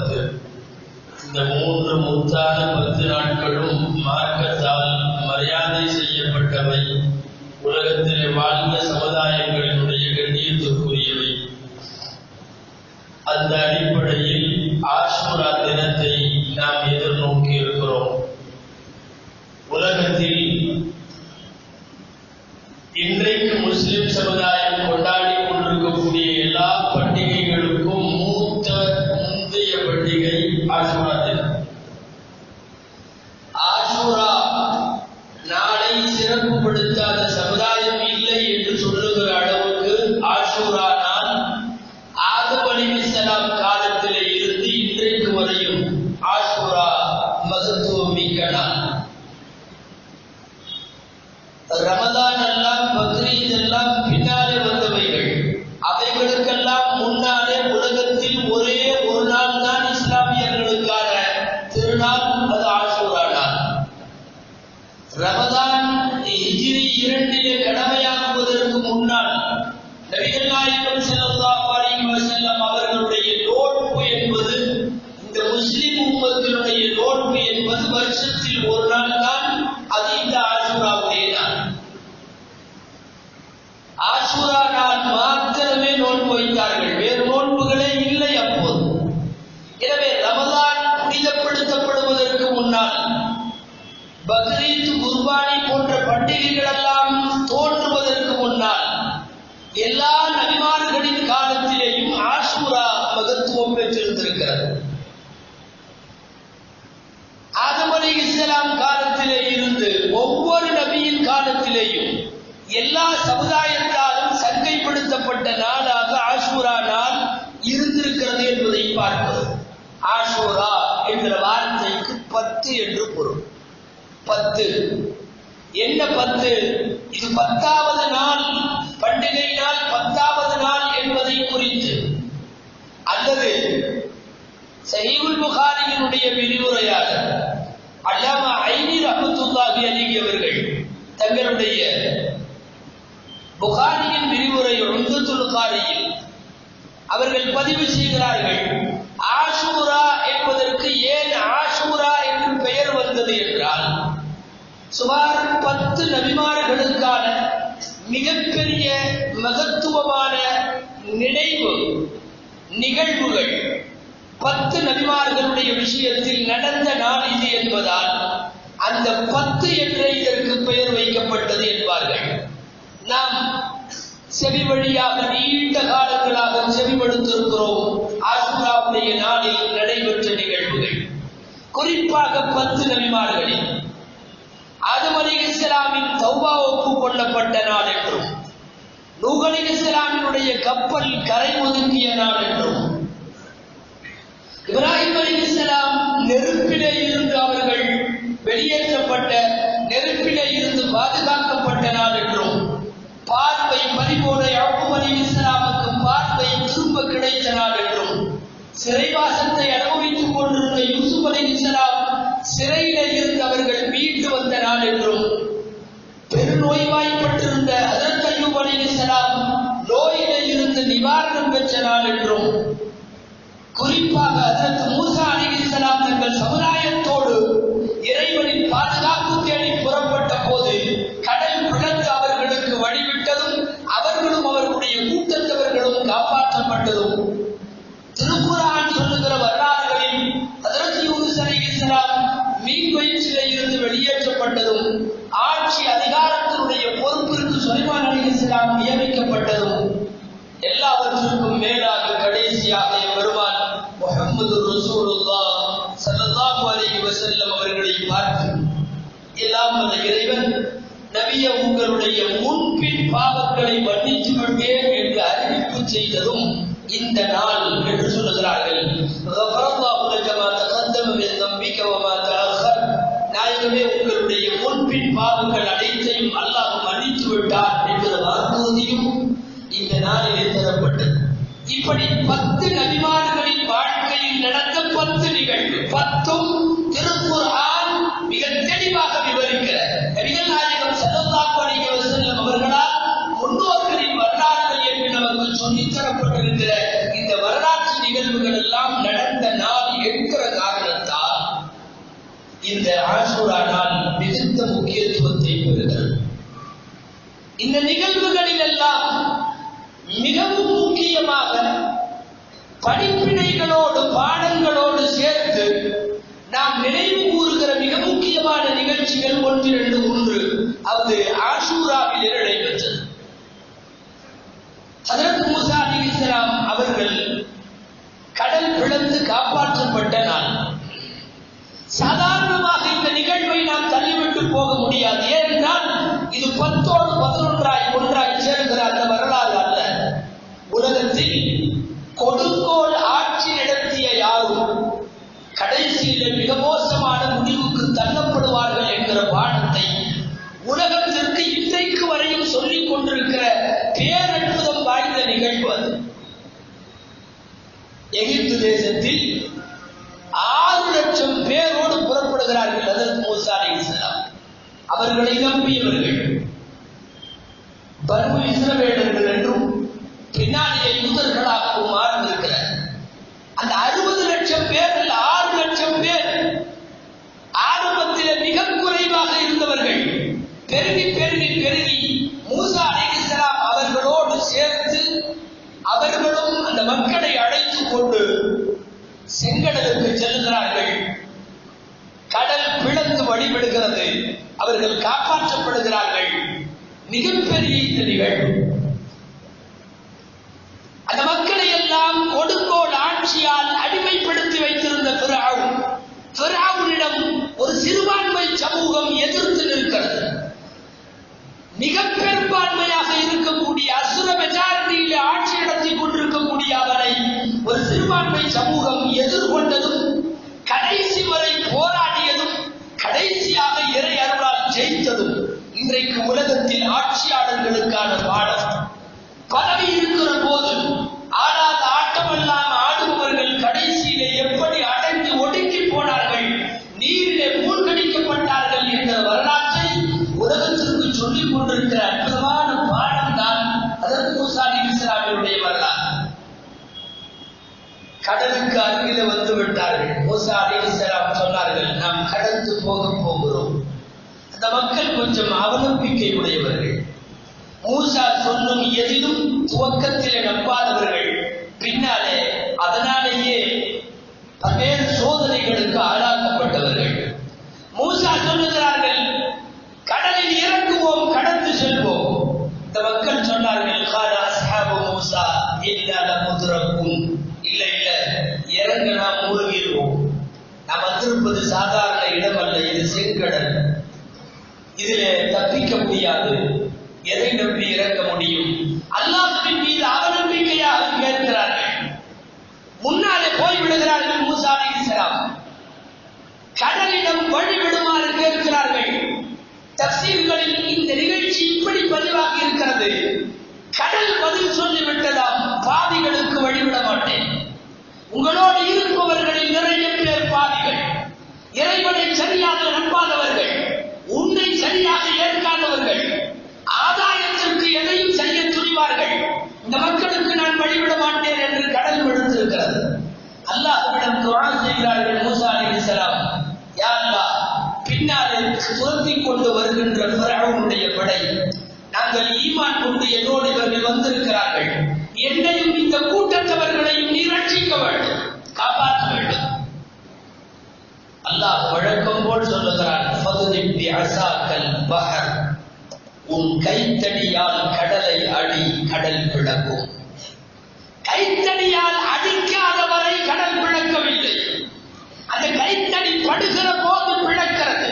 10. இந்த 3 முத்தான 10 நாட்களும் மார்க்கத்தால் மரியாதை செய்யப்பட்டவை, உலகத்திலே வாழ்ந்த சமுதாயங்களினுடைய கண்ணியத்திற்குரியவை. அந்த அடிப்படையில் ஆஷூரா தினத்தை நாம் எதிர்நோக்கி இருக்கிறோம். உலகத்தில் இன்றைக்கு முஸ்லிம் சமுதாயம் கொண்டாடி கொண்டிருக்கக்கூடிய எல்லா பண்டிகைகளுக்கும் முந்தைய பண்டிகை ஆஷூரா தினம். ஆஷூரா நாளை சிறப்புப்படுத்தாத சமுதாயம் இல்லை என்று சொல்லுகிற அளவுக்கு ஆஷூரா நாள் ஆதம் அலைஹிஸ்ஸலாம் காலத்திலே இருந்து இன்றைக்கு வரையும் ஆஷூரா மகத்துவம் மிக்க நாள். ரமதான் எல்லாம் பக்ரீத் எல்லாம் பின்னாலே வந்தவைகள். அவைகளுக்கெல்லாம் முன்னாலே உலகத்தில் ஒரே ஒரு நாள் தான் இஸ்லாமியர்களுக்கான திருநாள், அது ஆஷூரா நாள். ரமதான் ஹிஜ்ரி 2 கடமையாகுவதற்கு முன்னால் நபிகள் நாயகம் ஸல்லல்லாஹு அலைஹி வஸல்லம் அவர்களுடைய நோன்பு என்பது, இந்த முஸ்லிம் உம்மத்தினுடைய நோன்பு என்பது வருஷத்தில் ஒரு நாள் தான். அது இந்த ஆஷூராவுடைய நாள். ஆஷூரா நாள் மாத்திரமே நோன்பு வைத்தார்கள், வேறு நோன்புகளே இல்லை அப்போது. எனவே ரமதான் புனிதப்படுத்தப்படுவதற்கு முன்னால் பக்ரீத், குர்பானி போன்ற பண்டிகைகள் எல்லாம் தோன்றுவதற்கு முன்னால் எல்லா நபிமார்களின் காலத்திலேயும் ஆஷூரா மகத்துவம் பெற்றிருந்திருக்கிறது. ஆதம் அலைஹிஸ்ஸலாம் காலத்திலே இருந்து ஒவ்வொரு நபியின் காலத்திலேயும் எல்லா சமுதாயத்தாலும் சங்கைப்படுத்தப்பட்ட நாளாக ஆஷூரா நாள் இருந்திருக்கிறது என்பதை பார்க்கிறோம். ஆஷூரா என்ற வார்த்தைக்கு 10 என்று பொருள். 10 என்ன 10? இது 10வது நாள், பண்டிகை நாள், 10வது நாள் என்பதை குறித்து, அல்லது சஹீஹுல் புகாரியினுடைய விரிவுரையாளர் அல்லாமா ஐனி ரஹ்மத்துல்லாஹி அலைஹி அவர்கள் தங்களுடைய புகாரியின் விரிவுரை உம்தத்துல் காரியில் அவர்கள் பதிவு செய்கிறார்கள், ஆஷூரா என்பதற்கு ஏன் ஆஷூரா என்று பெயர் வந்தது என்றால், சுமார் 10 நபிமார்களுக்கான மிகப்பெரிய மகத்துவமான நிகழ்வுகள் 10 நபிமார்களுடைய விஷயத்தில் நடந்த நாள் இது என்பதால் அந்த 10 என்ற இதற்கு பெயர் வைக்கப்பட்டது என்பார்கள். நாம் செவி வழியாக நீண்ட காலங்களாக செவிமடுத்திருக்கிறோம் ஆஷூராவுடைய நாளில் நடைபெற்ற நிகழ்வுகள். குறிப்பாக 10 நபிமார்களில் ஆதம் அலைஹிஸ்ஸலாமின் தௌபா ஒப்புக்கொள்ளப்பட்ட நாள் என்றும், நூஹ் அலைஹிஸ்ஸலாமினுடைய கப்பல் கரை ஒதுங்கிய நாள் என்றும், இப்ராஹிம் அலைஹிஸ்ஸலாம் நெருப்பிலே இருந்து அவர்கள் வெளியேற்றப்பட்ட, நெருப்பிலே இருந்து பாதுகாக்கப்பட்ட நாள் என்றும், பார்வை பறிபோன யாக்கூப் அலைஹிஸ்ஸலாமுக்கு பார்வை திரும்ப கிடைத்த நாள் என்றும், சிறைவாசத்தை அனுபவித்துக் கொண்டிருந்த யூசுப் அலைஹிஸ்ஸலாம் சிறையிலே இருந்து அவர்கள் மீண்டு வந்த நாள் என்றும், பெருநோய்வாய்ப்பட்டிருந்த ஹஜ்ரத் அய்யூப் அலைஹிஸ்ஸலாம் நோயிலே இருந்து நிவாரணம் பெற்ற நாள் என்றும், குறிப்பாக ஹஜ்ரத் மூசா அலைஹிஸ்ஸலாம் தங்கள் சமுதாயத்தோடு இறைவனின் பாதுகாப்பு தேடி புறப்பட்ட போது கடல் பிளந்து அவர்களுக்கு வழிவிட்டதும், அவர்களும் அவர்களுடைய கூட்டத்தவர்களும் காப்பாற்றப்பட்டதும், திருக்குர்ஆன் சொல்லுகிற வரலாறுகளில் ஹஜ்ரத் யூனுஸ் அலைஹிஸ்ஸலாம் மீன் வயிற்றிலே இருந்து வெளியேற்றப்பட்டதும், ஆட்சி அதிகாரத்தினுடைய பொறுப்பிற்கு சுலைமான் அலைஹிஸ்ஸலாம் நியமிக்கப்பட்டதும், எல்லாவற்றுக்கும் மேலாக கடைசியாக பெருமான் முஹம்மது ரசூலுல்லாஹ் ஸல்லல்லாஹு அலைஹி வஸல்லம் அவர்களை பார்த்து, எல்லாம் வல்ல இறைவன் நபியே உங்களுடைய முன்பின் பாவங்களை மன்னித்து விட்டேன் என்று அறிவிப்பு செய்ததும் இந்த நாள் என்று சொல்லுகிறார்கள். கஃபரல்லாஹு லக மா தகத்தம மின் தம்பிக வ மா தஅக்கர், நாயகமே உங்களுடைய முன்பின் பாவங்கள் அனைத்தையும் அல்லாஹ் மன்னித்து விட்டார் என்கிற வாக்குறுதியும் இந்த நாளிலே தரப்பட்டது. இப்படி 10 நபிமார்களின் வாழ்க்கையில் நடந்த 10 நிகழ்வு, 10ம் திருக்குர்ஆன் மிக தெளிவாக விவரிக்கிற நபிகள் நாயகம் ஸல்லல்லாஹு அலைஹி வஸல்லம் அவர்களால் முன்னோர்களின் வரலாறுகள் என்று நமக்கு சொல்லித் தரப்பட்டிருக்கிற இந்த வரலாற்று நிகழ்வுகள் எல்லாம் நடந்த நாள் இந்த ஆஷூரா நாள் மிகுந்த முக்கியத்துவத்தை பெறுகிறது. இந்த நிகழ்வுகளில் எல்லாம் மிகவும் முக்கியமாக படிப்பினைகளோடு பாடங்களோடு சேர்த்து நாம் நினைவு கூறுகிற மிக முக்கியமான நிகழ்ச்சிகள் ஒன்றிரண்டு ஒன்று அது ஆஷூராவில் நடைபெற்றது. ஹஜ்ரத் மூசா அலைஹிஸ்ஸலாம் அவர்கள் கடல் பிளந்து காப்பாற்றப்பட்ட நாள். சாதாரணமாக இந்த நிகழ்வை நாம் தள்ளிவிட்டு போக முடியாது. ஏனென்றால் இது 10ஓடு 11ஆய் ஒன்றாய் சேர்கிற அந்த வரலாறு அல்ல. உலகத்தில் கொடுங்கோல் ஆட்சி நடத்திய யாரும் கடைசியில் மிக மோசமான முடிவுக்கு தள்ளப்படுவார்கள் என்கிற பாடத்தை உலகத்திற்கு இன்றைக்கு வரையும் சொல்லிக் கொண்டிருக்கிற பேரற்புதம் வாய்ந்த நிகழ்வு அது. எகிப்து தேசத்தில் 6 லட்சம் பேரோடு புறப்படுகிறார்கள் ஹஜ்ரத் மூசா அலைஹிஸ்ஸலாம். அவர்களை நம்பியவர்கள் பனு இஸ்ரவேலர்கள் என்றும் பின்னாடியே யூதர்களாகவும் மாறியிருக்கிறார். அந்த 60 லட்சம் பேரில் 6 லட்சம் பேர் ஆரம்பத்தில் மிக குறைவாக இருந்தவர்கள் பெருகி பெருகி பெருகி மூசா அலைஹிஸ்ஸலாம் அவர்களோடு சேர்த்து அவர்களும் அந்த மக்களை அழைத்துக் கொண்டு செங்கடலுக்கு செல்கிறார்கள். கடல் பிளந்து வழிபடுகிறது. அவர்கள் காப்பாற்றப்படுகிறார்கள். மிகப்பெரிய இந்த நிகழ்வு. அந்த மக்களை எல்லாம் கொடுங்கோல் ஆட்சியால் அடிமைப்படுத்தி வைத்திருந்த ஃபிரௌனிடம் ஒரு சிறுபான்மை சமூகம் எதிர்த்து நிற்கிறது. மிக பெரும்பான்மையாக இருக்கக்கூடிய அசுர மெஜாரிட்டியிலே ஆட்சி நடத்தி கொண்டிருக்கக்கூடிய அவரை ஒரு சிறுபான்மை சமூகம் எதிர்கொண்டதும் கடைசி வரை போராடியதும் கடைசியாக இறை அருளால் ஜெயித்ததும் இன்றைக்கு உலகத்தில் ஆட்சியாளர்களுக்கான பாடம். பதவி இருக்கிற போது ஆடாத ஆட்டமெல்லாம் ஆடுபவர்கள் கடைசியிலே எப்படி அடைந்து ஒடுங்கி போனார்கள், நீரிலே மூழ்கடிக்கப்பட்டார்கள் என்ற வரலாற்றை உலகத்திற்கு சொல்லிக் கொண்டிருக்கிற அற்புதமான பாடம் தான் ஹஜ்ரத் மூசா அலைஹிஸ்ஸலாமுடைய வரலாறு. கடலுக்கு அருகிலே வந்து விட்டார்கள். மூசா அலைஹிஸ்ஸலாம் சொன்னார்கள், நாம் கடந்து போகிறோம். அந்த மக்கள் கொஞ்சம் அவநம்பிக்கை உடையவர்கள். மூசா சொல்லும் எதிலும் துவக்கத்திலே நம்பாதவர்கள், பின்னாலே அதனாலேயே பல்வேறு சோதனைகளுக்கு ஆளாக்கப்பட்டவர்கள். மூசா சொல்லுகிறார்கள், கடலில் இறங்குவோம், கடந்து செல்வோம். இந்த மக்கள் சொன்னார்கள், கால அஸ்ஹாபு மூசா இல்லா லமுத்ரகும், இல்ல இறங்க நாம் மூழ்கிடுவோம். நாம் வந்திருப்பது சாதாரண இடம் அல்ல, இது செங்கடல். இதிலே தப்பிக்க முடியாது. எதை நம்பி இறங்க முடியும்? அல்லாஹ்வின் மீது அவநம்பிக்கையாக கேட்கிறார்கள். முன்னாலே போய்விடுகிறார்கள் மூசா அலைஹிஸ்ஸலாம். கடலிடம் வழிவிடுமாறு கேட்கிறார்கள். தஃசீர்களில் இந்த நிகழ்ச்சி இப்படி பதிவாகி இருக்கிறது. கடல் பதில் சொல்லிவிட்டதாம், பாவிகளுக்கு வழிவிட மாட்டேன். உங்களோடு இருப்பவர்களில் நிறைய பேர் பாவிகள், இறைவனை சரியாக நம்பாதவர்கள், உன்னை சரியாக ஏற்காதவர்கள், ஆதாயத்திற்கு எதையும் செய்ய துணிவார்கள். இந்த மக்களுக்கு நான் வழிவிட மாட்டேன் என்று கடல் விடுத்திருக்கிறது. அல்லாஹ்விடம் துஆ செய்கிறார்கள் மூசா அலைஹிஸ்ஸலாம், யா அல்லாஹ், பின்னாலே துரத்திக் கொண்டு வருகின்ற ஃபிரௌனுடைய படை, நாங்கள் ஈமான் கொண்டு என்னோடு இவர்கள் வந்திருக்கிறார்கள், என்னையும் இந்த கூட்டத்தவர்களையும் நீ ரட்சிக்க வேண்டும், காப்பாற்ற வேண்டும். அல்லாஹ் வழக்கம் போல் சொல்லுகிறான், ஃபத்ரிப் பிஅஸாக்கல் பஹர், உன் கைத்தடியால் கடலை அடி, கடல் பிளக்கும். கைத்தடியால் அடிக்காதவரை கடல் பிளக்கவில்லை. அந்த கைத்தடி படுகிற போது பிளக்கிறது.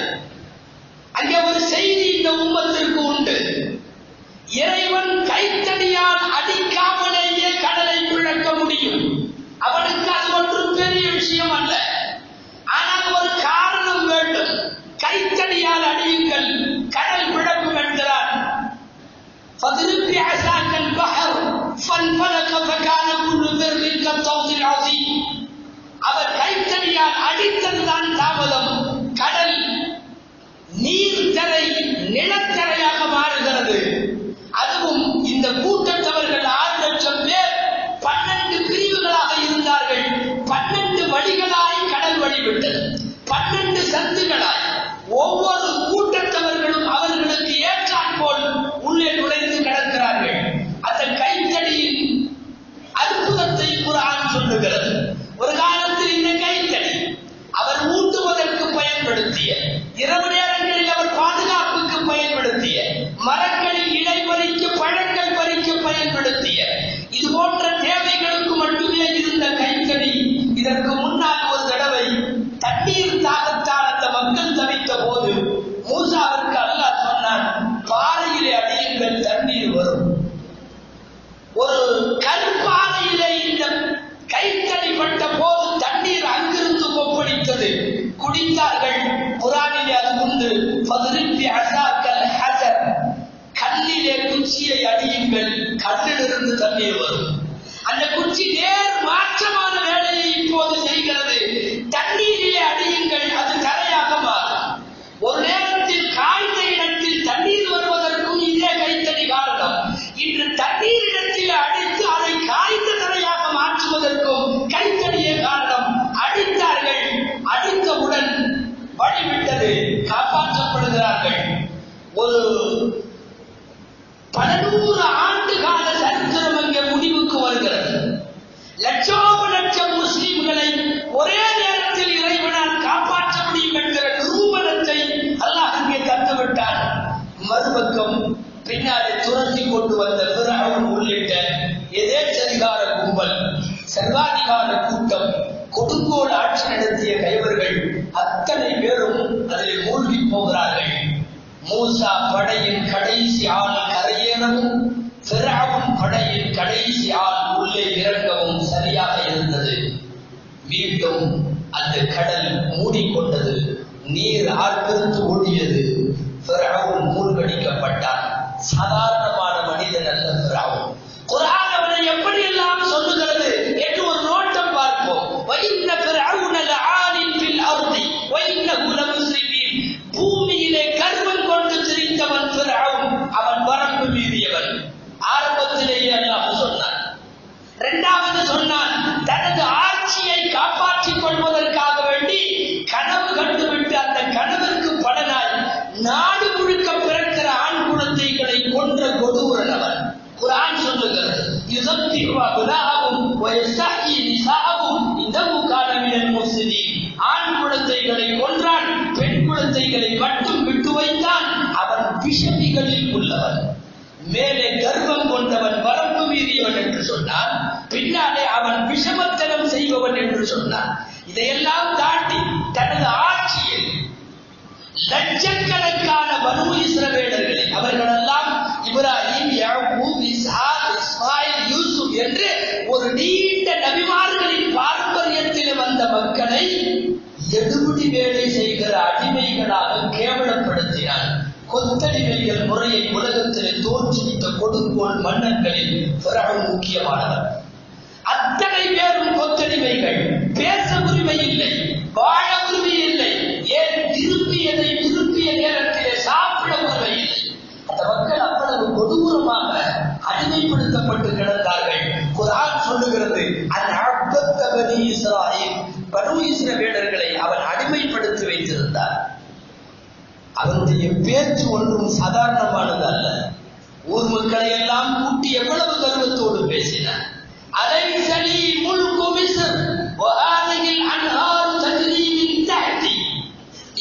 அங்கே ஒரு செய்தி இந்த உம்மத்திற்கு உண்டு. இறைவன் கைத்தடியால் அடிக்காமலேயே கடலை பிளக்க முடியும். அவனுக்கு அது ஒன்றும் பெரிய விஷயம் அல்ல. ஆனால் ஒரு காரணம் வேண்டும். கைத்தடியால் அடியுங்கள், கடல் பிளக்கும் என்கிறான். فاضرب بعصاك البحر فانفلق فكان كل فرق كالطود العظيم. அவர் கைத்தடியால் அடித்ததுதான் தாமதம். கடல் நீர்த்தரை நிலத்தரையாக மாறுகிறது. அதுவும் இந்த கூட்டத்தவர்கள் 6 லட்சம் பேர் 12 பிரிவுகளாக இருந்தார்கள். 12 வழிகளாய் கடல் வழிவிட்டது. 12 சந்துகளாய் தண்ணீர் வரும். அந்த குச்சி நேர் மாற்றமான வேலையை இப்போது செய்கிறது. தண்ணீரிலே அடியுங்கள், அது கரையாக மாறும். ஒரு நேரத்தில் காய்ந்த இடத்தில் தண்ணீர் வருவதற்கும் இதே கைத்தடி காரணம். இன்று தண்ணீர் இடத்தில் அடித்து அதை காய்ந்த கரையாக மாற்றுவதற்கும் கைத்தடியே காரணம். அடித்தார்கள், அடித்தவுடன் வழிவிட்டது, காப்பாற்றப்படுகிறார்கள். ஒரு பல நூறு ஆண்டு கால சரித்திரம் அங்கே முடிவுக்கு வருகிறது. லட்சோப லட்சம் முஸ்லிம்களை ஒரே நேரத்தில் இறைவனால் காப்பாற்ற முடியும் என்கிற நிரூபணத்தை அல்லாஹ் அங்கே தந்துவிட்டார். மறுபக்கம் பின்னாலே துரத்தி கொண்டு வந்த ஃபிரௌன் உள்ளிட்ட எதேச்சதிகார கும்பல், சர்வாதிகார கூட்டம், கொடுங்கோல் ஆட்சி நடத்திய கைவர்கள் அத்தனை பேரும் அதில் மூழ்கி போகிறார்கள். மூசா படையின் கடைசி ஆள் கரையேறவும், ஃபிரௌன் படையின் கடைசி ஆள் உள்ளே இறங்கவும் சரியாக இருந்தது. மீண்டும் அந்த கடல் மூடிக்கொண்டது, நீர் ஆர்ப்பரித்து ஓடியது. ஃபிரௌன் மூழ்கடிக்கப்பட்டான். சாதாரணமான மனிதன் அல்ல ஃபிரௌன். குர்ஆன் அவனை எப்படியெல்லாம் சொல்லுகிறது என்று ஒரு நோட்டம் பார்ப்போம். வஇன்ன ஃபிரௌன லஆலின் ஃபில் அர்தி வஇன்னஹு லமுஸ்ரிஃபீன். பூமியிலே கர்வம் கொண்டு திரிந்தவன் ஃபிரௌன், அவன் வரம்பு மீறியவன். ஆரம்பத்திலேயே அல்லாஹ் சொன்னான். இரண்டாவது சொன்னான், தனது ஆட்சியை காப்பாற்றிக் கொள்வதற்காக வேண்டி கனவு கண்டுவிட்டு அந்த கனவிற்கு பலனாய் நாடு முழுக்க பிறக்கிற ஆண் குழந்தைகளை கொன்ற கொடூரன் அவன். குர்ஆன் சொல்லுகிறது, யுஸப்பிஹு அப்னாஅஹும் வ யஸ்தஹ்யி நிஸாஅஹும் இன்னஹு கான மினல் முஃஸிதீன். ஆண் குழந்தைகளை கொன்றான், பெண் குழந்தைகளை மட்டும் விட்டு வைத்தான். அவன் விஷமிகளில் உள்ளவன். மேலே கர்வம் கொண்டவன், வரம்பு மீறியவன் என்று சொன்னான். பின்னாலே அவன் விஷமத்தனம் செய்பவன் என்று சொன்னான். இதையெல்லாம் தாண்டி தனது ஆட்சியில் லட்சக்கணக்கான பனூ இஸ்ரவேலர்களை, அவர்களெல்லாம் இப்ராஹிம், யாக்கூப், இஸ்ஹாக், இஸ்மாயில், யூசுப் என்று ஒரு நீண்ட நபிமார்களின் பாரம்பரியத்தில் வந்த மக்களை எடுபிடி வேலை செய்கிற அடிமைகளாக கேவலப்படுத்தினான். கொத்தடிமைகள் முறையை உலகத்திலே தோற்றுவித்த கொடுங்கோல் மன்னர்களில் ஃபிரௌன் முக்கியமானவர். அத்தனை பேரும் கொத்தடிமைகள். பேச உரிமை இல்லை, வாழ உரிமை இல்லை, ஏன் விரும்பியதை விரும்பிய நேரத்திலே சாப்பிட உரிமை இல்லை. அந்த மக்கள் அவ்வளவு கொடூரமாக அடிமைப்படுத்தப்பட்டு கிடந்தார்கள். குர்ஆன் சொல்லுகிறது, அன்அபத பனி இஸ்ராயீல், பனூ இஸ்ரவேலர்களை அவன் அடிமைப்படுத்தி வைத்திருந்தார். அவனுடைய பேச்சு ஒன்றும் சாதாரணமானது அல்ல. ஊர் மக்களை எல்லாம் கூட்டி எவ்வளவு கர்வத்தோடு பேசினார். அலைஸ லீ முல்கு மிஸ்ர் வ ஹாதிஹில் அன்ஹாரு தஜ்ரி மின் தஹ்தி.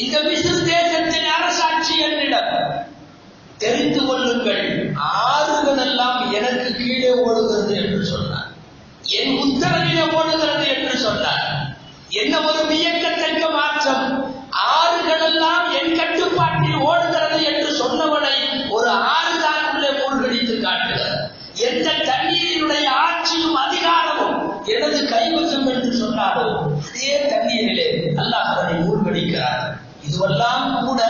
இந்த மிஸ்ர் தேசத்தின் அரசாட்சி என்னிடம். தெரிந்து கொள்ளுங்கள், ஆறுகள் எல்லாம் எனக்கு கீழே ஓடுகிறது என்று சொன்னார். என் உத்தரவிலே ஓடுகிறது என்று சொன்னார். என்ன ஒரு வியக்கத்தக்க மாற்றம்! ஆறுகள் எல்லாம் என் கட்டுப்பாட்டில் ஓடுகிறது என்று சொன்னவனை ஒரு ஆறுதான் உள்ளே மூழ்கடித்து காட்டுகிறார். எந்த தண்ணீரினுடைய ஆட்சியும் அதிகாரமும் எனது கைவசம் என்று சொன்னாரோ அதே தண்ணீரிலே அல்லாஹ் அவனை மூழ்கடிக்கிறார். இதுவெல்லாம் கூட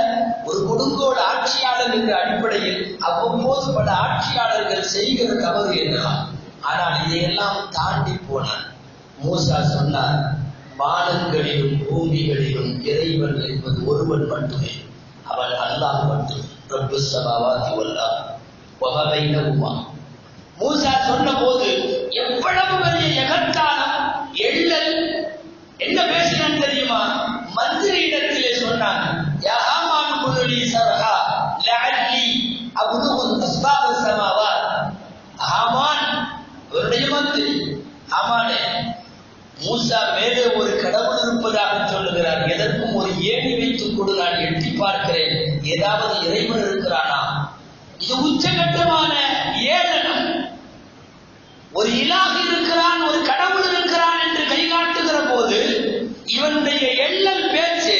ஒரு கொடுங்கோல் ஆட்சியாளர் என்ற அடிப்படையில் அவ்வப்போது பல ஆட்சியாளர்கள் செய்கிற தவறு என்னலாம். ஆனால் இதையெல்லாம் தாண்டி போனார். மூசா சொன்னார், வானங்களிலும் பூமிகளிலும் இறைவன் என்பது ஒருவன் மட்டுமே, அவன் அல்லாஹ் மட்டும். ரப்பு ஸமாவாதி வல் அர்த் வ மா பைனஹுமா. மூசா சொன்ன போது எவ்வளவு பெரிய எகத்தானம், எள்ளல். என்ன பேசினான் தெரியுமா? மந்திரி இடத்திலே சொன்னான், யா ஹாமான் குலி சர்ஹா லஅல்லி அப்லுகு அஸ்பாப ஸமாவாத். ஹாமான் அவருடைய மந்திரி. ஹாமானே, மூசா மேலே ஒரு கடவுள் இருப்பதாக சொல்லுகிறார். எதற்கும் ஒரு ஏணி வைத்துக் கொண்டு நான் எட்டி பார்க்கிறேன், ஏதாவது இறைவன் இருக்கிறானா? இது உச்சகட்டமான ஏளனம். ஒரு இலாஹ் இருக்கிறான், ஒரு கடவுள் இருக்கிறான் என்று கை காட்டுகிற போது இவனுடைய எள்ளல் பேச்சு,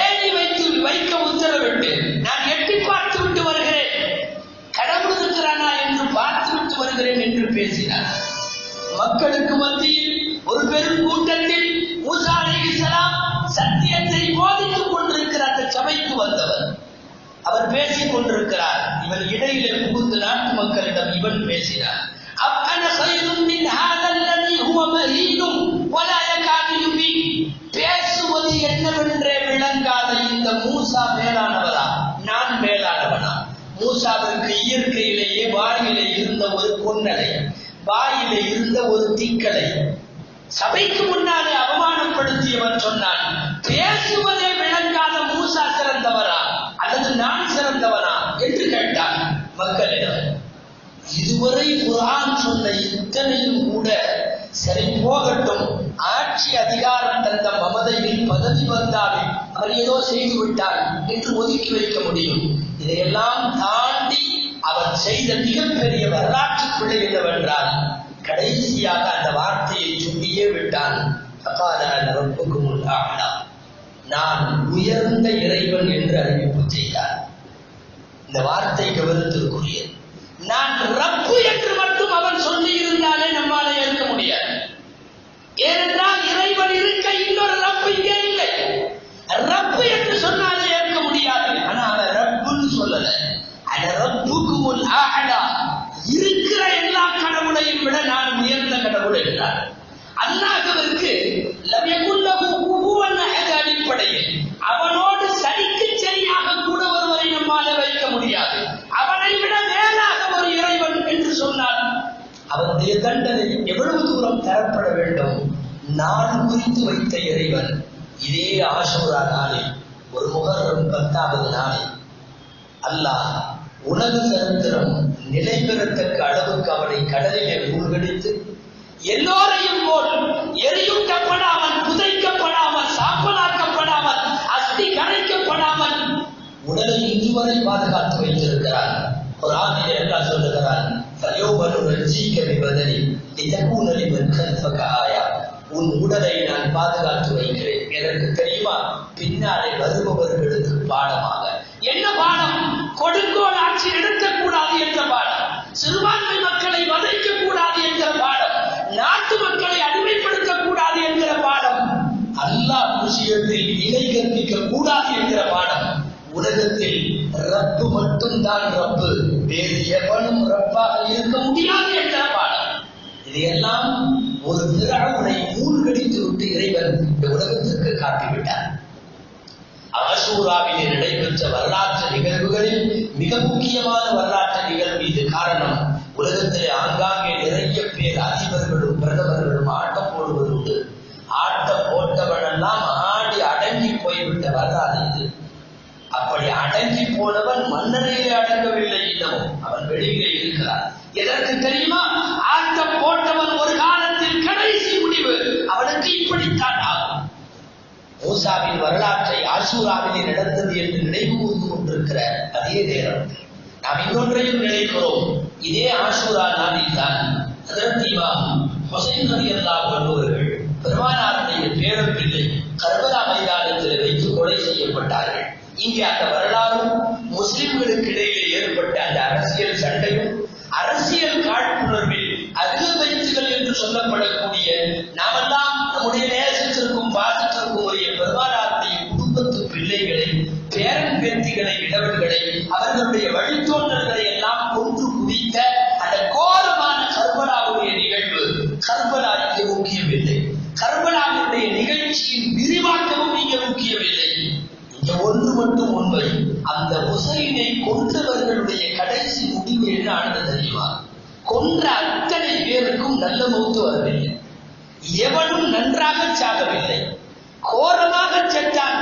ஏணி வைக்க உத்தரவிட்டு நான் எட்டி பார்த்து விட்டு வருகிறேன், கடவுள் இருக்கிறானா என்று பார்த்து விட்டு வருகிறேன் என்று பேசினார். மக்களுக்கு மத்தியில் ஒரு பெரும் கூட்டத்தில் மூசா அலைஹிஸ்ஸலாம் சத்தியத்தை போதித்துக் கொண்டிருக்கிற அந்த சபைக்கு வந்தவர். அவர் பேசிக் கொண்டிருக்கிறார். இவர் இடையிலே புகுந்து நாட்டு மக்களிடம் இவன் பேசினார். அஃஅன கைரும் மின் ஹாதல் லதி ஹுவ மஹீனும் வலா யகாது யுபீன். பேசுவது என்னவென்றே விளங்காத இந்த மூசா மேலானவரா, நான் மேலானவனா? மூசாவிற்கு இயற்கையிலேயே வாயிலே இருந்த ஒரு பொன்னலை, வாயிலே இருந்த ஒரு தீக்கலை, சபைக்கு முன்னாலே அவமானப்படுத்தியவன் சொன்னான், பேசுவதே விளங்காத மூசா சிறந்தவரா அல்லது நான் சிறந்தவனா என்று கேட்டான் மக்களிடம். இதுவரை குர்ஆன் சொன்ன இத்தனையும் கூட சரி போகட்டும், ஆட்சி அதிகாரம் தந்த மமதையில் பதவி வந்தாலும் அவர் ஏதோ செய்து விட்டார் என்று ஒதுக்கி வைக்க முடியும். இதையெல்லாம் தாண்டி அவர் செய்த மிகப்பெரிய வரலாற்று பிழை என்னவென்றால், கடைசியாக அந்த வார்த்தையை சொல்லியே விட்டான். நான் உயர்ந்த இறைவன் என்று அறிவிப்பு செய்தார். இந்த வார்த்தை கவனத்திற்குரியது. நான் ரப்பு என்று மட்டும் அவன் சொல்லி இருந்தாலே நம்மால ஏற்க முடியாது. ஏனென்றால் இறைவன் இருக்க இன்னொரு ரப்பு இங்கே இல்லை. ரப்பு என்று சொன்னாலே ஏற்க முடியாது. ஆனா அவன் ரப்புன்னு சொல்லல. அந்த ரப்புக்குமுல் ஆஹடா, இருக்கிற எல்லா கடவுளையும் விட நான் உயர்ந்த கடவுள் என்றார். அல்லாஹ்விற்கு லம் யகுல் லஹு குஃபுவன் அஹத் அடிப்படையில் அவனோடு சரிக்கு சரியாக கூட ஒருவரை நம்மால வைக்க முடியாது. அவனை விட மேலாக ஒரு இறைவன் என்று சொன்னால் அவனுடைய தண்டனை எவ்வளவு தூரம் தரப்பட வேண்டும்? நான் குறித்து வைத்த இறைவன் இதே ஆஷூரா நாளில், ஒரு முஹர்ரம் 10வது நாளில் அல்லாஹ் உலக சரித்திரம் நிலை பெறத்தக்க அளவுக்கு அவனை கடலிலே மூழ்கடித்து எல்லோரையும் போல் எரியூட்டப்படாமல், புதைக்கப்படாமல், சாம்பலாக்கப்படாமல், அஸ்தி கரைக்கப்படாமல் உடலை இதுவரை பாதுகாத்து வைத்திருக்கிறார். குர்ஆனில் அல்லாஹ் சொல்லுகிறான், ஃபல்யௌம நுனஜ்ஜீக பிபதனி லிதகூன லிமன் கல்ஃபக ஆயா. உன் உடலை நான் பாதுகாத்து வைக்கிறேன். எனக்கு தெரியுமா, பின்னாலே வருபவர்களுக்கு பாடமாக. என்ன பாடம்? கொடுங்கோல் ஆட்சி நடத்தக்கூடாது என்ற பாடம், சிறுபான்மை மக்களை வதைக்க கூடாது என்கிற பாடம், நாட்டு மக்களை அடிமைப்படுத்த கூடாது என்கிற பாடம், அல்லாஹ் விஷயத்தில் இணை கற்பிக்க கூடாது என்கிற பாடம். உலகத்தில் ரப்பு மட்டும்தான் ரப்பு, வேறு எவனும் ரப்பாக இருக்க முடியாது என்கிற பாடம். இதையெல்லாம் ஒரு பிறவுனை மூழ்கடித்து விட்டு இறைவன் இந்த உலகத்திற்கு காட்டிவிட்டார். ஆஷூராவிலே நடைபெற்ற வரலாற்று நிகழ்வுகளில் மிக முக்கியமான வரலாற்று நிகழ்வு இது. காரணம், உலகத்திலே ஆங்காங்கே நிறைய பேர் அதிபர்களும் பிரதமர்களும் ஆட்டம் போடுவதுண்டு. ஆட்டம் போட்டவனெல்லாம் ஆடி அடங்கி போய்விட்ட வரலாறு இது. அப்படி அடங்கி போனவன் மன்னரையிலே அடங்கவில்லை, இன்னமும் அவன் வெளியிலே இருக்கிறான். எதற்கு தெரியுமா? ஆட்டம் போட்டவன் ஒரு காலத்தில் கடைசி முடிவு அவனுக்கு இப்படித்தான் ஆகும். மூசாவின் வரலாற்றை ஆஷூராவிலே நடந்தது என்று நினைவு கூர்ந்து கொண்டிருக்கிற அதே நேரம் நாம் இன்னொன்றையும் நினைக்கிறோம். இதே ஆஷூரா நாளில் தான் ஹஜ்ரத் இமாம் ஹுசைன் ரலியல்லாஹு அன்ஹு அவர்கள் பெருமானாருடைய பேரப்பிள்ளை கர்பலா மைதானத்தில் வைத்து கொலை செய்யப்பட்டார்கள். இங்கே அந்த வரலாறும் முஸ்லிம்களுக்கு இடையிலே ஏற்பட்ட அந்த அரசியல் சண்டையும், அரசியல் காழ்ப்புணர்வில் அகவைத்துகள் என்று சொல்லப்படக்கூடிய நாமெல்லாம் நம்முடைய நேசத்திற்கும் பாசத்திற்கும் உரிய பெருமானாருடைய குடும்பத்து பிள்ளைகளை, பேரன் பேத்திகளை, இடவர்களை, அவர்களுடைய வழித்தோன்றல்களை எல்லாம் கொன்று குவித்த அந்த கோரமான கர்பலாவுடைய நிகழ்வு. கர்பலா இங்கே முக்கியமில்லை, கர்பலாவுடைய நிகழ்ச்சியின் விரிவாக்கமும் இங்கே முக்கியமில்லை. இங்க ஒன்று மட்டும் உண்மை, அந்த ஹுசைனை கொன்றவர்களுடைய கடைசி முடிவு என்ன ஆனது தெரியுமா? கொன்ற அத்தனை பேருக்கும் நல்ல மௌத்து வரவில்லை, எவனும் நன்றாக சாகவில்லை, கோரமாக செத்தான்.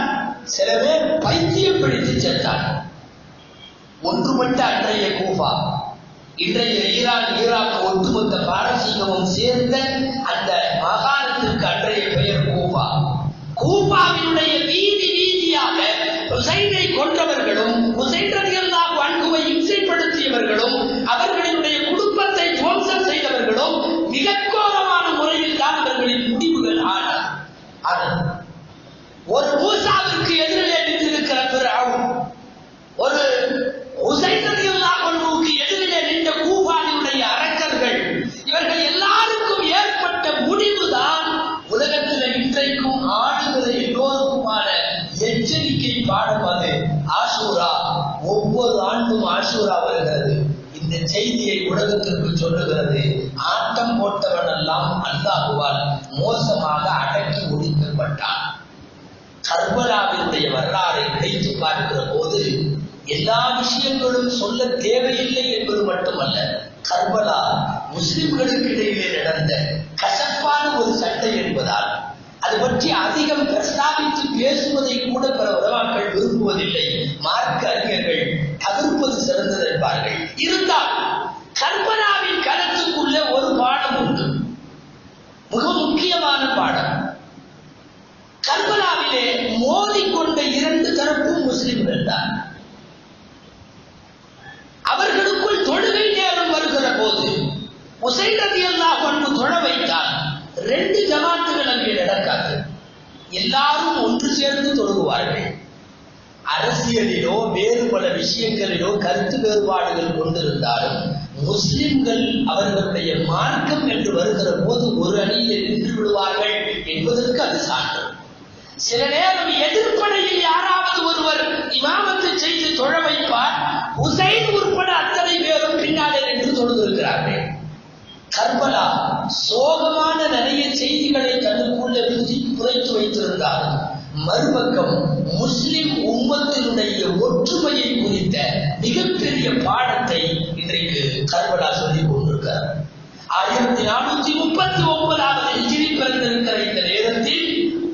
சில பேர் பைத்தியம் பிடித்து செத்தான். ஒன்று மட்டும் அன்றைய கூஃபா, இன்றைய ஈரான், ஈராக், ஒட்டுமொத்த பாரசீகமும் சேர்ந்த அந்த மாகாணத்திற்கு அன்றைய பெயர் கூஃபா. கூஃபாவினுடைய வீதி வீதியாக ஹுசைனை கொன்றவர்களும், ஹுசைன் ரலியல்லாஹு அன்ஹுவை இம்சைப்படுத்தியவர்களும், அவர்களுடைய குடும்பத்தை துவம்சம் செய்தவர்களும் மிக கோரமான முறையில் தான் அவர்களின் முடிவுகள் ஆனார். ஒரு மூசாவிற்கு எதிரிலே நின்றிருக்கிற பிறவும், ஒரு ஹுசைன் ரலியல்லாஹு அன்ஹுவுக்கு எதிரிலே நின்ற கூஃபாவினுடைய அரக்கர்கள், இவர்கள் எல்லாருக்கும் ஏற்பட்ட முடிவுதான் உலகத்தில் இன்றைக்கும் ஆளுகிற எல்லோருக்குமான எச்சரிக்கை பாடம். அது ஆஷூரா. ஒவ்வொரு ஆண்டும் ஆஷூரா வருகிறது. இந்த செய்தியை உலகத்திற்கு சொல்லுகிறது. ஆட்டம் போட்டவன் எல்லாம் அல்லாஹ்வால் மோசமாக அடக்கி ஒழிக்கப்பட்டான். கர்பலாவினுடைய வரலாறை நினைத்து பார்க்கிற போது எல்லா விஷயங்களும் சொல்ல தேவையில்லை என்பது மட்டுமல்ல, கர்பலா முஸ்லிம்களுக்கு இடையிலே நடந்த கசப்பான ஒரு சண்டை என்பதால் அது பற்றி அதிகம் பிரஸ்தாபித்து பேசுவதை கூட பல உலமாக்கள் விரும்புவதில்லை. மார்க்க அறிஞர்கள் தவிர்ப்பது சிறந்தது என்பார்கள். இருந்தால் கர்பலாவின் கருத்துக்குள்ள ஒரு பாடம் உண்டு, மிக முக்கியமான பாடம். கர்பலாவிலே மோதிக்கொண்ட இரண்டு தரப்பும் முஸ்லிம்கள் தான். அவர்களுக்குள் தொழுகை நேரம் வருகிற போது உசைன் ரலியல்லாஹு அன்ஹு தொழ வைத்தால் ரெண்டு ஜமாத்துகள் அங்கே நடக்காது. எல்லாரும் ஒன்று சேர்ந்து தொழுகுவார்கள். அரசியலிலோ வேறு பல விஷயங்களிலோ கருத்து வேறுபாடுகள் கொண்டிருந்தாலும் முஸ்லிம்கள் அவர்களுடைய மார்க்கம் என்று வருகிற போது ஒரு அணியில் நின்று விடுவார்கள் என்பதற்கு அது சான்று. சில நேரம் எதிர்ப்படையில் யாராவது ஒருவர் இமாமத்து செய்து தொழ வைப்பார். உசைன் உட்பட அத்தனை பேரும் பின்னாலே நின்று தொழுதிருக்கிறார்கள். கர்பலா சோகமான நிறைய செய்திகளை தனக்குள்ளே புதைத்து வைத்திருந்தார். மறுபக்கம் முஸ்லிம் உம்மத்தினுடைய ஒற்றுமையை குறித்த மிகப்பெரிய பாடத்தை இன்றைக்கு கர்பலா சொல்லிக் கொண்டிருக்கிறார். 1439 ஹிஜ்ரி பிறந்திருக்கிற இந்த நேரத்தில்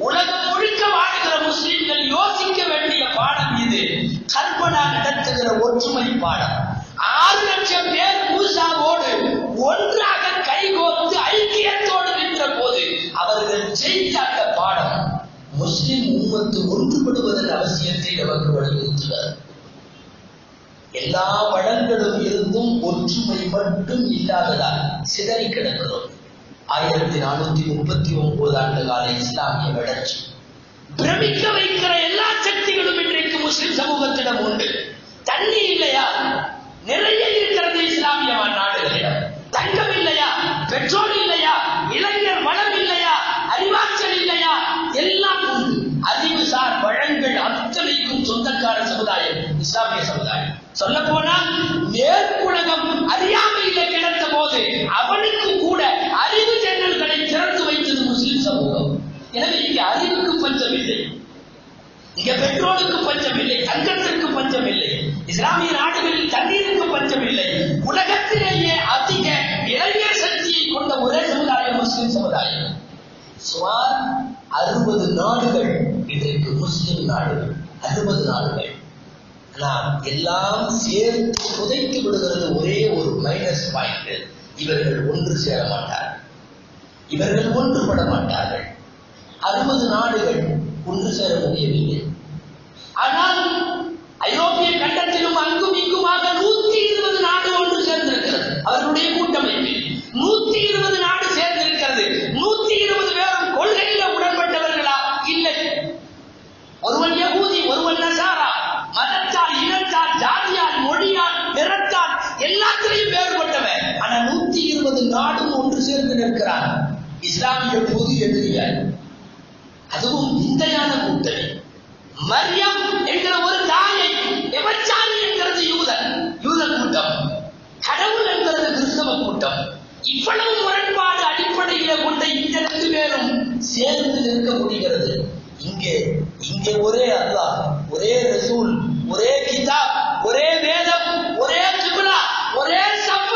உலகம் முழுக்க வாழ்கிற முஸ்லிம்கள் யோசிக்க வேண்டிய பாடம் இது. கர்பலா நடத்துகிற ஒற்றுமை பாடம். 6 லட்சம் பேர் மூசாவோடு ஒன்றாக கைகோர்த்து ஐக்கியத்தோடு நின்ற போது அவர்கள் செய்த அந்த பாடம் முஸ்லிம் உம்மத்து ஒன்றுபடுவதன் அவசியத்தை நமக்கு வலியுறுத்துகிறார். எல்லா வளங்களும் இருந்தும் ஒற்றுமை மட்டும் இல்லாததால் சிதறி கிடக்கிறோம். 1439 ஆண்டு கால இஸ்லாமிய வளர்ச்சி பிரமிக்க வைக்கிற எல்லா சக்திகளும் இன்றைக்கு முஸ்லிம் சமூகத்திடம் உண்டு. தண்ணீர் இல்லையா? நிறைய இருக்கிறது இஸ்லாமிய நாடுகளிடம். தங்கம் இல்லையா? பெட்ரோல் இல்லையா? இளைஞர் வளம் இல்லையா? அறிவாற்றல் இல்லையா? எல்லாம் உண்டு. அறிவுசார் வளங்கள் அத்தனைக்கும் சொந்தக்கார சமுதாயம் இஸ்லாமிய சமுதாயம். சொல்ல போனால் மேற்குலகம் அறியாமையில கிடந்த போது அவனுக்கு கூட அறிவு ஜன்னல்களை திறந்து வைத்தது முஸ்லிம் சமூகம். எனவே இங்கே அறிவுக்கு பஞ்சம் இல்லை, இங்க பெட்ரோலுக்கு பஞ்சம் இல்லை, தங்கத்திற்கு பஞ்சம் இல்லை, இஸ்லாமிய நாடுகளில் தண்ணீருக்கு பஞ்சம் இல்லை. உலகத்திலேயே அதிக இளைஞர் சக்தியை கொண்ட ஒரே சமுதாயம் முஸ்லிம் சமுதாயம். சுமார் 60 நாடுகள் இன்றைக்கு முஸ்லிம் நாடுகள். 60 நாடுகள். நாம் எல்லாம் சேர்த்து புதைத்து விடுகிறது ஒரே ஒரு மைனஸ் பாயிண்ட். இவர்கள் ஒன்று சேர மாட்டார்கள், இவர்கள் ஒன்றுபட மாட்டார்கள். 60 நாடுகள் ஒன்று சேர முடியவில்லை. ஆனால் ஐரோப்பிய கண்டத்திலும் அங்கும் இங்குமாக 120 நாடு ஒன்று சேர்ந்திருக்கிறது. அவர்களுடைய கூட்டமைப்பில் 120 நாடு சேர்ந்திருக்கிறது. 120 பேரும் கொள்கையில உடன்பட்டவர்களா? இல்லை. ஒருவன் யகூதி, ஒருவன் நசாரா, மதத்தால், இனத்தால், ஜாதியால், மொழியால், நிறத்தால் எல்லாத்திலையும் வேறுபட்டவன். ஆனா 120 நாடும் ஒன்று சேர்ந்து நிற்கிறான் இஸ்லாமிய பொது எதிரியாய். அதுவும் விந்தையான கூட்டணி. மரியம் என்கிற ஒரு தாயை எவச்சாரி என்கிறது யூத கூட்டம், கடவுள் என்கிறது கிறிஸ்தவ கூட்டம். இவ்வளவு முரண்பாடு அடிப்படையில கொண்ட இந்த 2 பேரும் சேர்ந்து நிற்க முடிகிறது. இங்கே ஒரே அல்லாஹ், ஒரே ரசூல், ஒரே கிதாப், ஒரே வேதம், ஒரே கிப்லா, ஒரே சஃப்,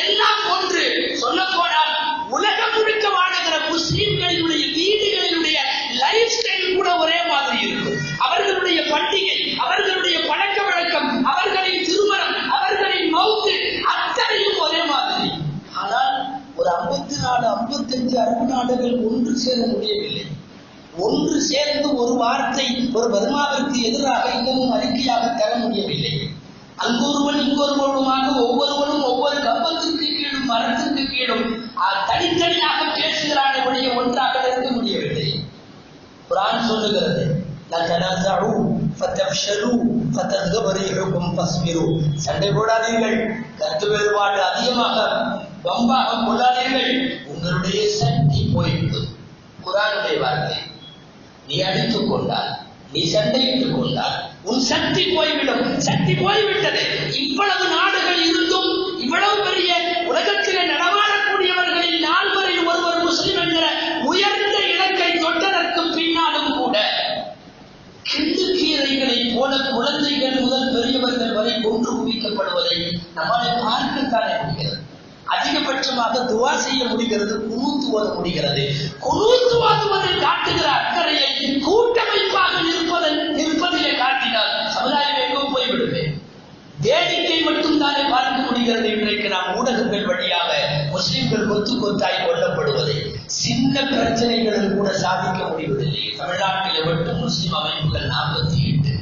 எல்லாம் ஒன்று. சொல்ல போனால் உலகம் முழுக்க வாழ்கிற முஸ்லிம்களுடைய வீடுகளினுடைய லைஃப் ஸ்டைல் கூட ஒரே மாதிரி இருக்கும். அவர்களுடைய பண்டிகை, அவர்களுடைய பழக்க வழக்கம், அவர்களின் திருமணம், அவர்களின் மௌத்து அத்தனையும் ஒரே மாதிரி. ஆனால் ஒரு 54, 55 அரபு நாடுகள் ஒன்று சேர முடியவில்லை. ஒன்று சேர்ந்து ஒரு வார்த்தை ஒரு பர்மாவிற்கு எதிராக இன்னமும் அறிக்கையாக தர முடியவில்லை. அங்கொருவன் இங்கொருவனுமாக ஒவ்வொருவனும் ஒவ்வொரு கம்பத்திற்கு கீழும் மரத்திற்கு கீழும் தனித்தனியாக பேசுகிறானே ஒழிய ஒன்றாக இருக்க முடியவில்லை. குர்ஆன் சொல்லுகிறது, சண்டை போடாதீர்கள், கருத்து வேறுபாடு அதிகமாக வம்பாக கொள்ளாதீர்கள், உங்களுடைய சக்தி போய்விடும். குர்ஆனுடைய வார்த்தை. நீ அடித்துக் கொண்டால், நீ சண்டையிட்டுக் கொண்டால் உன் சக்தி போய்விடும். சக்தி போய்விட்டது. இவ்வளவு நாடுகள் இருந்தும், இவ்வளவு துவா செய்ய முடிகிறது, குனூத் ஓத முடிகிறது. குனூத் ஓதுவதை காட்டுகிற அக்கறையை கூட்டமைப்பாக நிற்பதிலே காட்டினால் சமுதாயம் எங்கும் போய்விடுமே. வேடிக்கை மட்டும் தானே பார்க்க முடிகிறது. இன்றைக்கு நாம் ஊடகங்கள் வழியாக முஸ்லிம்கள் கொத்து கொத்தாய் கொல்லப்படுவதை, சின்ன பிரச்சனைகளில் கூட சாதிக்க முடிவதில்லை. தமிழ்நாட்டில் மட்டும் முஸ்லிம் அமைப்புகள் 48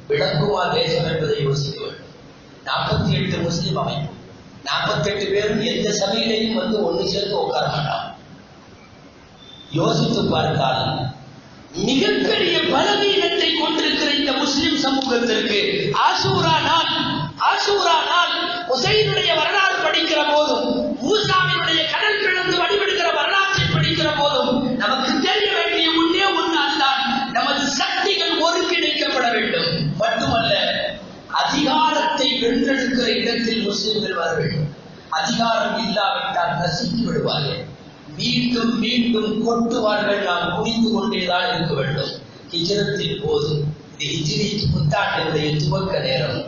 விளங்குமா தேசம் என்பதை யோசிக்க வேண்டும். 48 முஸ்லிம் அமைப்பு, 48 பேரும் எந்த சபையிலையும் வந்து ஒன்று சேர்ந்து உட்கார மாட்டான். யோசித்து பார்த்தால் மிகப்பெரிய பலவீனத்தை கொண்டிருக்கிற இந்த முஸ்லிம் சமூகத்திற்கு ஆஷூரா நாள் ஹுசைனுடைய வரலாறு படிக்கிற போதும், மூசாவினுடைய கடல் பிளந்து வழிபடுகிற வரலாற்றை படிக்கிற போதும் நமக்கு தெரிய வேண்டிய ஒன்றே ஒன்று, அதுதான் நமது சக்திகள் ஒருங்கிணைக்கப்பட வேண்டும். மட்டுமல்ல, அதிகாரத்தை வென்றெடுக்கிற இடத்தில் முஸ்லிம்கள் வர வேண்டும். அதிகாரம் இல்லாவிட்டால் நசுக்கி விடுவார்கள், மீண்டும் மீண்டும் கொட்டுவார்கள். நாம் புரிந்து கொண்டேதான் இருக்க வேண்டும். ஹிஜ்ரத்தின் போது, இது ஹிஜ்ரி புத்தாண்டினுடைய துவக்க நேரம்,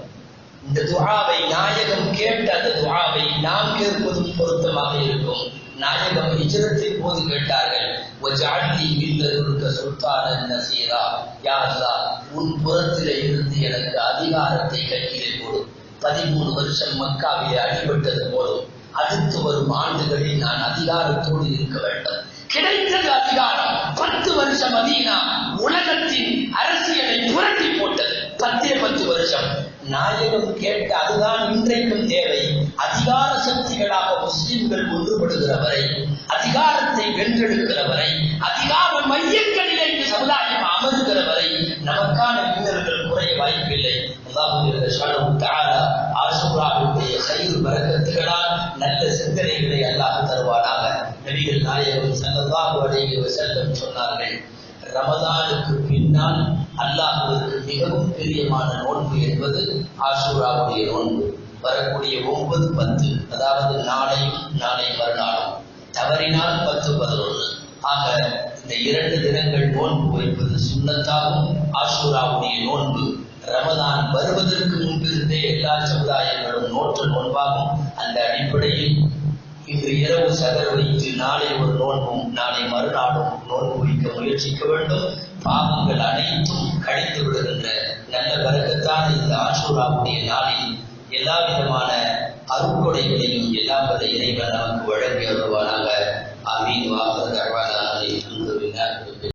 இந்த துஆவை நாயகம் கேட்ட அந்த துஆவை நாம் கேட்பதும் பொருத்தமாக இருக்கும். நாயகம் ஹிஜ்ரத்தின் போது கேட்டார்கள், வஜஅல்னி மின் லதுன்க சுல்தானன் நஸீரா, யா அல்லாஹ், உன் புறத்திலே இருந்து எனக்கு அதிகாரத்தை கையிலே கொடு. 13 வருஷம் மக்காவிலே அடிபட்டது போதும் அடுத்து வரும் ஆண்டுகளில் நான் அதிகாரத்தோடு இருக்க வேண்டும். கிடைத்தது அதிகாரம். 10 வருஷம் மதீனா உலகத்தின் அரசியலை புரட்டி போட்டது. 10 வருஷம் நாயகம் கேட்ட அதுதான் இன்றைக்கும் தேவை. அதிகார சக்திகளாக முஸ்லிம்கள் ஒன்றுபடுகிற வரை, அதிகாரத்தை வென்றெடுக்கிற வரை, அதிகார மையங்களிலே இந்த சமுதாயம் அமர்கிற வரை நமக்கான வீரர்கள் குறைய வாய்ப்பில்லை. ஆஷூராவுடைய கைது பரக்கத்துகளால் நல்ல சிந்தனைகளை அல்லாஹ் தருவானாக. நபிகள் நாயகம் ஸல்லல்லாஹு அலைஹி வஸல்லம் சொன்னார்கள், ரமதானுக்கு பின்னால் அல்லாஹ்வுக்கு மிகவும் பிரியமான நோன்பு என்பது ஆஷூராவுடைய நோன்பு. வரக்கூடிய 9, 10, அதாவது நாளையும் நாளை மறுநாளும், தவறினால் 10, 11 ஆக இந்த 2 தினங்கள் நோன்பு வைப்பது சுன்னத்தாகும். ஆஷூராவுடைய நோன்பு ரமதான் வருவதற்கு முன்பிருந்தே எல்லா சமுதாயங்களும் நோற்று நோன்பாகும். அந்த அடிப்படையில் இன்று இரவு சகர் வைத்து நாளை ஒரு நோன்பும் நாளை மறுநாளும் நோன்பு வைக்க முயற்சிக்க வேண்டும். பாவங்கள் அனைத்தும் கழித்து விடுகின்ற நல்ல பரக்கத்தான இந்த ஆஷூராவுடைய நாளில் எல்லா விதமான அருட்கொடைகளையும் எல்லாம் வல்ல இறைவன் நமக்கு வழங்கி வருவானாக. ஆமீன். வாஹர் தஅவானா அல்ஹம்துலில்லாஹி.